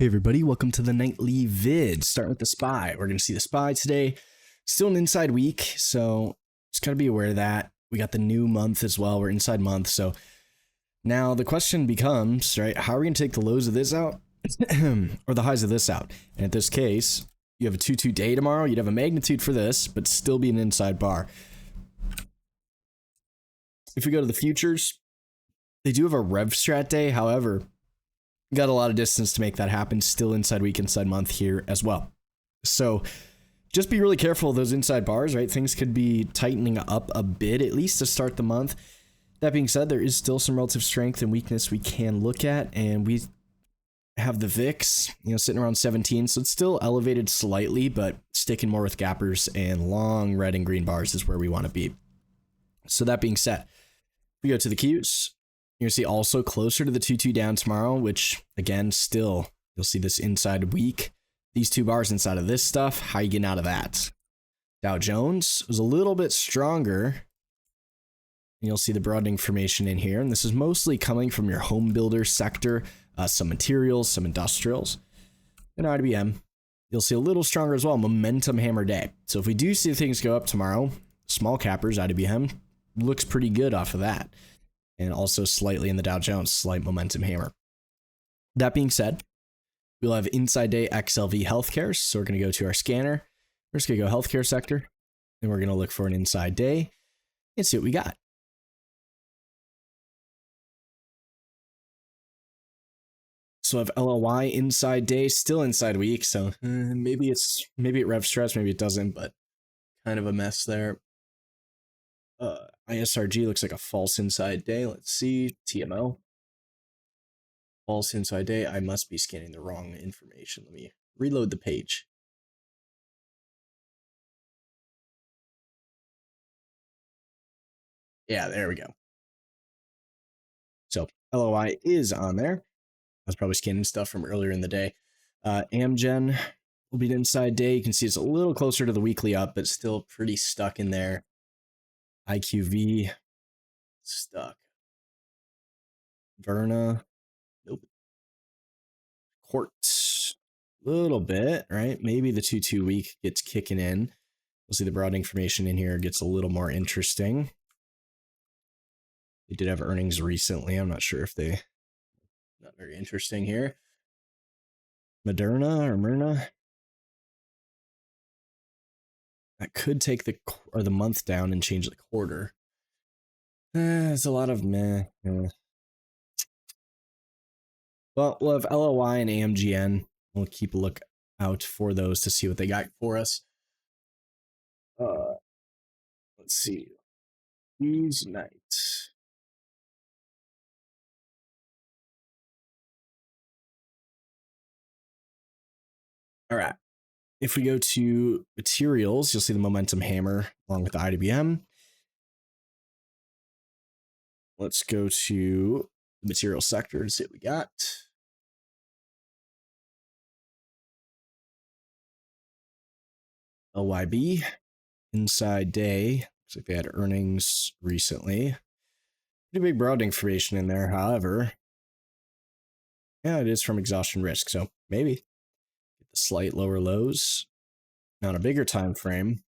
Hey everybody, welcome to the nightly vid. Starting with the SPY. We're going to see the SPY today. Still an inside week, so just got to be aware of that. We got the new month as well. We're inside month, so now the question becomes, right, how are we going to take the lows of this out or the highs of this out? And in this case, you have a 2-2 day tomorrow. You'd have a magnitude for this, but still be an inside bar. If we go to the futures, they do have a rev strat day. However, got a lot of distance to make that happen. Still inside week, inside month here as well. So just be really careful of those inside bars, right? Things could be tightening up a bit, at least to start the month. That being said, there is still some relative strength and weakness we can look at, and we have the VIX, sitting around 17. So it's still elevated slightly, but sticking more with gappers and long red and green bars is where we want to be. So that being said, we go to the Qs. You're going to see also closer to the 2-2 down tomorrow, which again, still, you'll see this inside week. These two bars inside of this stuff, how you getting out of that? Dow Jones was a little bit stronger. You'll see the broadening formation in here. And this is mostly coming from your home builder sector, some materials, some industrials. And IBM, you'll see a little stronger as well, momentum hammer day. So if we do see things go up tomorrow, small cappers, IBM, looks pretty good off of that. And also slightly in the Dow Jones, slight momentum hammer. That being said, we'll have inside day XLV healthcare. So we're going to go to our scanner. We're just going to go healthcare sector. And we're going to look for an inside day and see what we got. So I have LLY inside day, still inside week. So maybe it rev stress, maybe it doesn't, but kind of a mess there. ISRG looks like a false inside day. Let's see. TMO. False inside day. I must be scanning the wrong information. Let me reload the page. Yeah, there we go. So LOI is on there. I was probably scanning stuff from earlier in the day. Amgen will be an inside day. You can see it's a little closer to the weekly up, but still pretty stuck in there. IQV, stuck. Verna, nope. Quartz, little bit, right? Maybe the 2-2 week gets kicking in. We'll see the broadening formation in here gets a little more interesting. They did have earnings recently. I'm not sure if they, not very interesting here. Moderna or Myrna. That could take the month down and change the quarter. It's a lot of meh. Well, we'll have LOY and AMGN. We'll keep a look out for those to see what they got for us. Let's see. News night. All right. If we go to materials, you'll see the momentum hammer along with the IWM. Let's go to the material sector to see what we got. LYB, inside day. Looks like they had earnings recently. Pretty big broadening formation in there, however. Yeah, it is from exhaustion risk, so maybe get the slight lower lows. Now on a bigger time frame.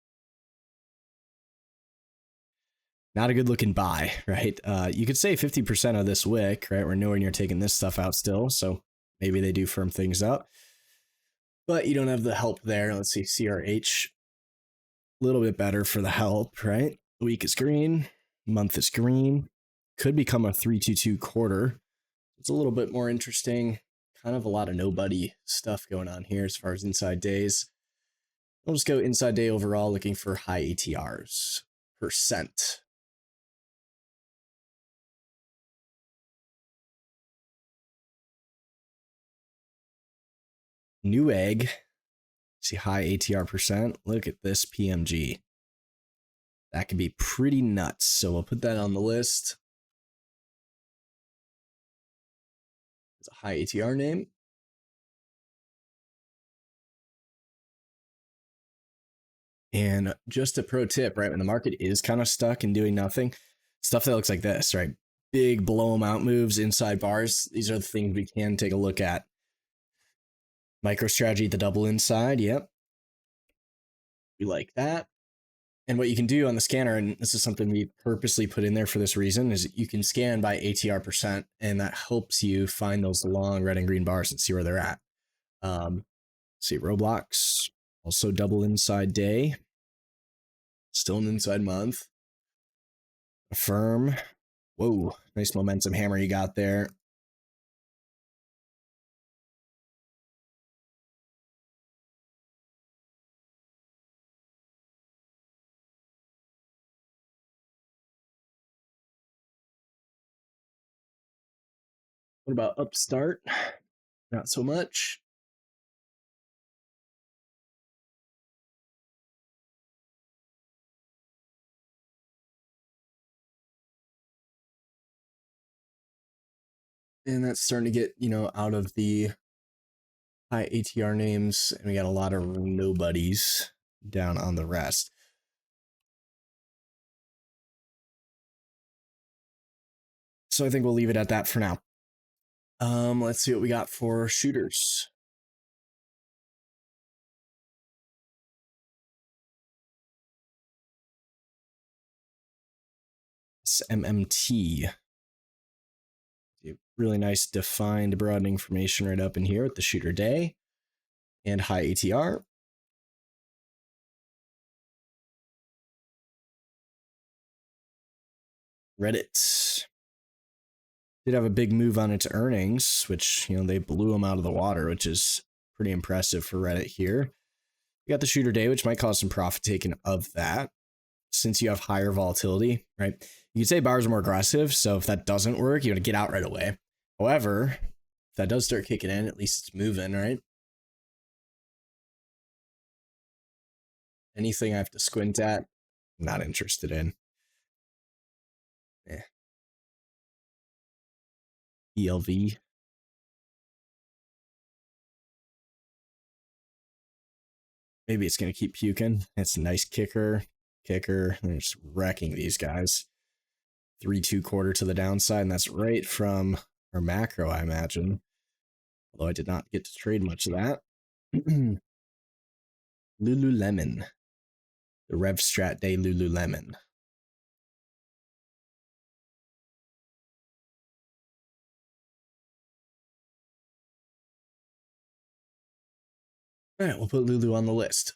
Not a good looking buy, right? You could say 50% of this wick, right? We're nowhere near taking this stuff out still, so maybe they do firm things up. But you don't have the help there. Let's see, CRH. A little bit better for the help, right? Week is green, month is green. Could become a 3-2-2 quarter. It's a little bit more interesting. Kind of a lot of nobody stuff going on here as far as inside days. I'll just go inside day overall, looking for high ATRs percent. Newegg, see high ATR percent. Look at this PMG. That could be pretty nuts. So we'll put that on the list. It's a high ATR name. And just a pro tip, right? When the market is kind of stuck and doing nothing, stuff that looks like this, right? Big blow them out moves inside bars. These are the things we can take a look at. MicroStrategy, the double inside. Yep. We like that. And what you can do on the scanner, and this is something we purposely put in there for this reason, is you can scan by ATR percent, and that helps you find those long red and green bars and see where they're at. See Roblox, also double inside day, still an inside month. Affirm. Whoa, nice momentum hammer you got there. What about Upstart? Not so much. And that's starting to get, out of the high ATR names, and we got a lot of nobodies down on the rest. So I think we'll leave it at that for now. Let's see what we got for shooters. It's MMT. Really nice defined broadening formation right up in here with the shooter day and high ATR. Reddit did have a big move on its earnings, which, they blew them out of the water, which is pretty impressive for Reddit here. You got the shooter day, which might cause some profit taken of that, since you have higher volatility, right? You could say buyers are more aggressive, so if that doesn't work, you got to get out right away. However, if that does start kicking in, at least it's moving, right? Anything I have to squint at, I'm not interested in. ELV. Maybe it's going to keep puking. It's a nice kicker. They're just wrecking these guys. 3-2 quarter to the downside, and that's right from our macro, I imagine. Although I did not get to trade much of that. Lululemon. The Rev Strat Day Lululemon. All right, we'll put Lulu on the list.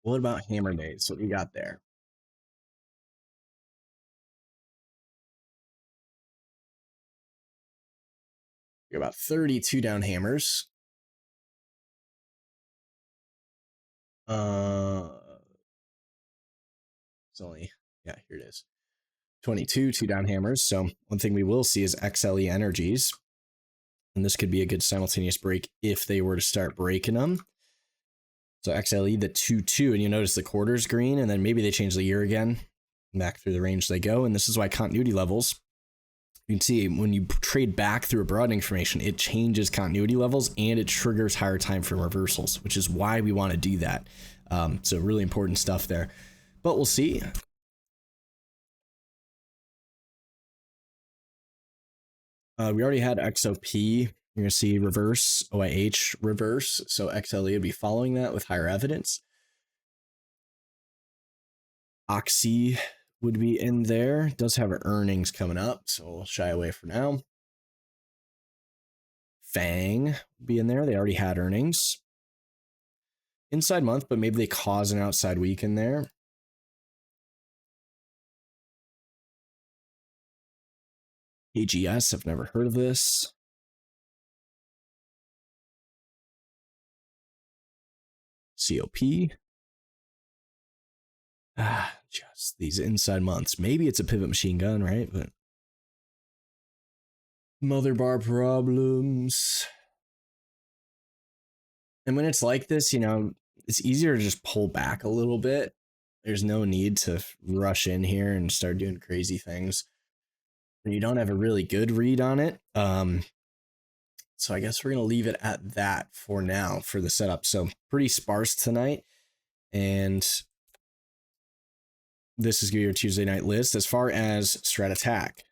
What about Hammer Days? What we got there? We got about 32 down hammers. It's only, here it is. 22, 2 down hammers. So one thing we will see is XLE energies. And this could be a good simultaneous break if they were to start breaking them. So XLE, the 2-2, and you notice the quarter's green, and then maybe they change the year again. Back through the range they go, and this is why continuity levels, you can see when you trade back through a broadening formation, it changes continuity levels and it triggers higher time frame reversals, which is why we want to do that. So really important stuff there, but we'll see. We already had XOP. You're going to see reverse, OIH reverse. So XLE would be following that with higher evidence. Oxy would be in there. It does have earnings coming up, so we'll shy away for now. Fang would be in there. They already had earnings. Inside month, but maybe they cause an outside week in there. AGS, I've never heard of this. COP. Just these inside months. Maybe it's a pivot machine gun, right? But mother bar problems. And when it's like this, it's easier to just pull back a little bit. There's no need to rush in here and start doing crazy things when you don't have a really good read on it. So I guess we're going to leave it at that for now for the setup. So pretty sparse tonight. And this is your Tuesday night list. As far as strat attack,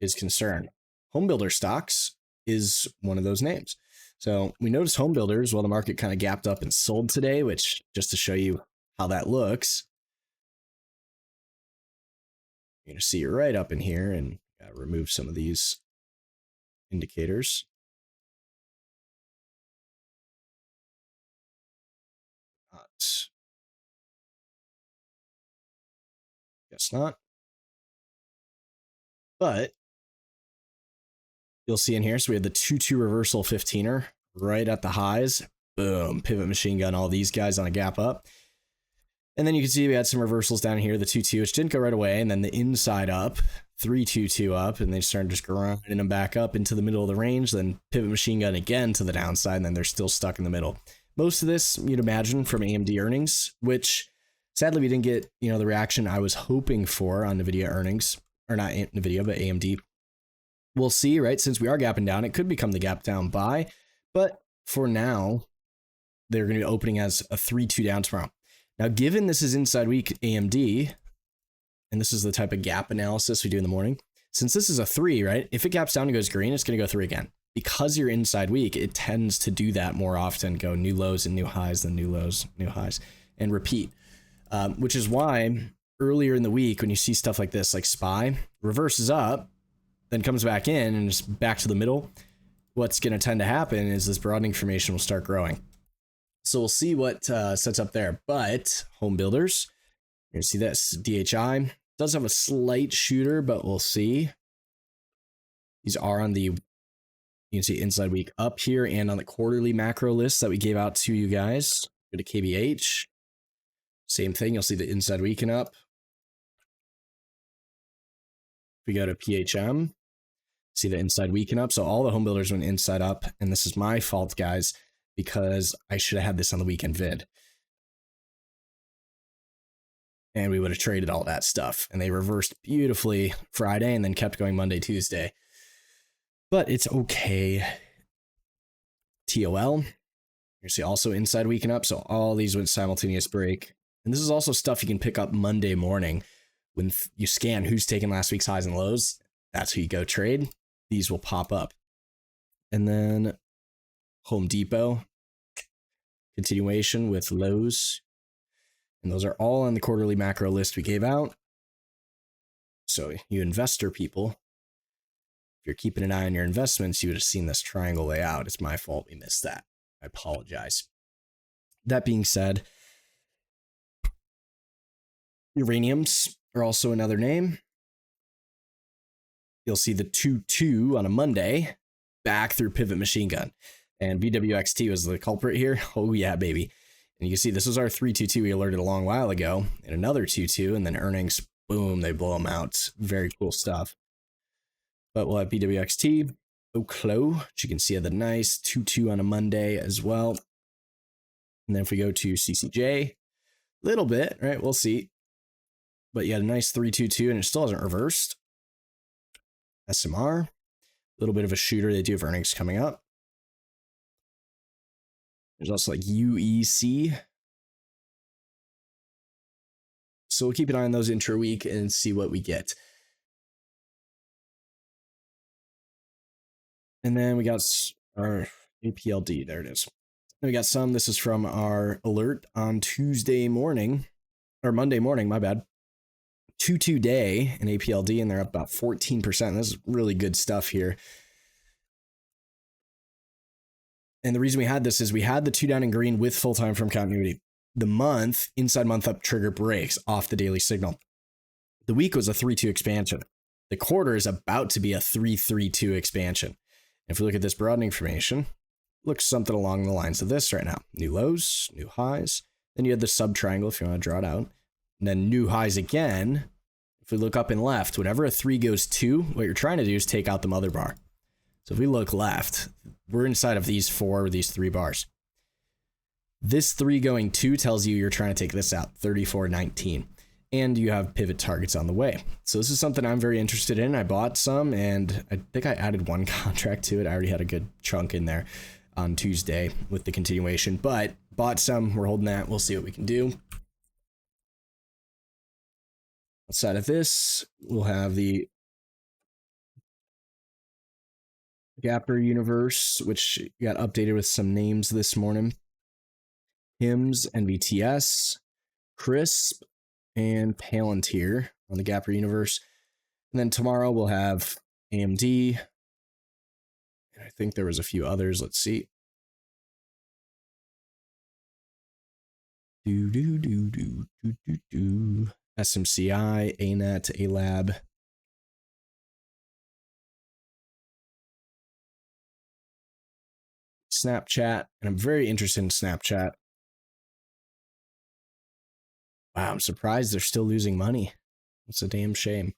is concerned. Home builder stocks is one of those names. So we noticed home builders, while the market kind of gapped up and sold today, which just to show you how that looks, you're going to see it right up in here, and remove some of these indicators. Guess not. But you'll see in here, so we had the 2-2 reversal 15er right at the highs. Boom, pivot machine gun, all these guys on a gap up. And then you can see we had some reversals down here, the 2-2, which didn't go right away, and then the inside up, 3-2-2 up, and they started just grinding them back up into the middle of the range, then pivot machine gun again to the downside, and then they're still stuck in the middle. Most of this, you'd imagine, from AMD earnings, which sadly we didn't get, the reaction I was hoping for on NVIDIA earnings, or not NVIDIA, but AMD. We'll see, right? Since we are gapping down, it could become the gap down buy, but for now, they're going to be opening as a 3-2 down tomorrow. Now, given this is inside week AMD, and this is the type of gap analysis we do in the morning, since this is a 3, right? If it gaps down and goes green, it's going to go 3 again. Because you're inside week, it tends to do that more often, go new lows and new highs, then new lows, new highs, and repeat. Which is why earlier in the week, when you see stuff like this, like SPY, reverses up, then comes back in and is back to the middle, what's going to tend to happen is this broadening formation will start growing. So we'll see what sets up there. But home builders, you see this DHI does have a slight shooter, but we'll see. These are on the, you can see inside week up here and on the quarterly macro list that we gave out to you guys. Go to KBH. Same thing. You'll see the inside week and up. If we go to PHM, see the inside week and up. So all the home builders went inside up. And this is my fault, guys, because I should have had this on the weekend vid. And we would have traded all that stuff. And they reversed beautifully Friday and then kept going Monday, Tuesday. But it's okay. TOL. You see also inside week and up. So all these went simultaneous break. And this is also stuff you can pick up Monday morning. When you scan who's taking last week's highs and lows, that's who you go trade. These will pop up. And then Home Depot, continuation with lows. And those are all on the quarterly macro list we gave out. So you investor people, if you're keeping an eye on your investments, you would have seen this triangle lay out. It's my fault we missed that. I apologize. That being said, uraniums are also another name. You'll see the 2-2 on a Monday back through pivot machine gun. And VWXT was the culprit here. Oh yeah, baby. And you can see this was our 3-2-2 we alerted a long while ago. And another 2-2, and then earnings, boom, they blow them out. Very cool stuff. But we'll have VWXT, Oclo, which you can see had the nice 2-2 on a Monday as well. And then if we go to CCJ, little bit, right? We'll see. But you had a nice 3-2-2, and it still hasn't reversed. SMR, a little bit of a shooter. They do have earnings coming up. There's also like UEC. So we'll keep an eye on those intra-week and see what we get. And then we got our APLD. There it is. And we got some. This is from our alert on Tuesday morning, or Monday morning, my bad. 2-2 day in APLD, and they're up about 14%. This is really good stuff here. And the reason we had this is we had the 2 down in green with full time from continuity. The month, inside month up trigger breaks off the daily signal. The week was a 3-2 expansion. The quarter is about to be a 3-3-2 expansion. If we look at this broadening formation, looks something along the lines of this right now. New lows, new highs. Then you had the sub triangle if you want to draw it out. And then new highs again. If we look up and left, whenever a 3 goes 2, what you're trying to do is take out the mother bar. So if we look left, we're inside of these 3 bars. This 3 going 2 tells you you're trying to take this out, 34.19. And you have pivot targets on the way. So this is something I'm very interested in. I bought some, and I think I added 1 contract to it. I already had a good chunk in there on Tuesday with the continuation, but bought some. We're holding that. We'll see what we can do. Outside of this, we'll have the Gapper Universe, which got updated with some names this morning. Hymns, NVTS, Crisp, and Palantir on the Gapper Universe. And then tomorrow we'll have AMD. And I think there was a few others. Let's see. SMCI, ANET, ALAB. Snapchat, and I'm very interested in Snapchat. Wow, I'm surprised they're still losing money. It's a damn shame.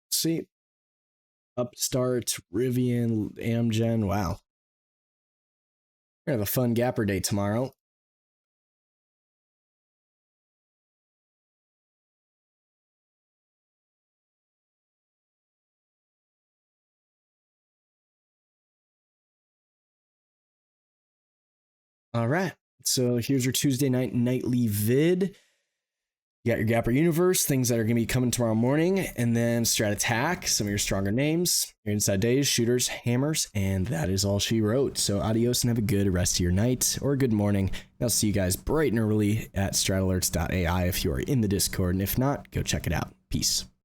Let's see. Upstart, Rivian, Amgen. Wow. We're gonna have a fun Gapper Day tomorrow. All right. So here's your Tuesday night nightly vid. You got your Gapper Universe, things that are going to be coming tomorrow morning, and then Strat Attack, some of your stronger names, your Inside Days, Shooters, Hammers, and that is all she wrote. So adios and have a good rest of your night or good morning. I'll see you guys bright and early at stratalerts.ai if you are in the Discord, and if not, go check it out. Peace.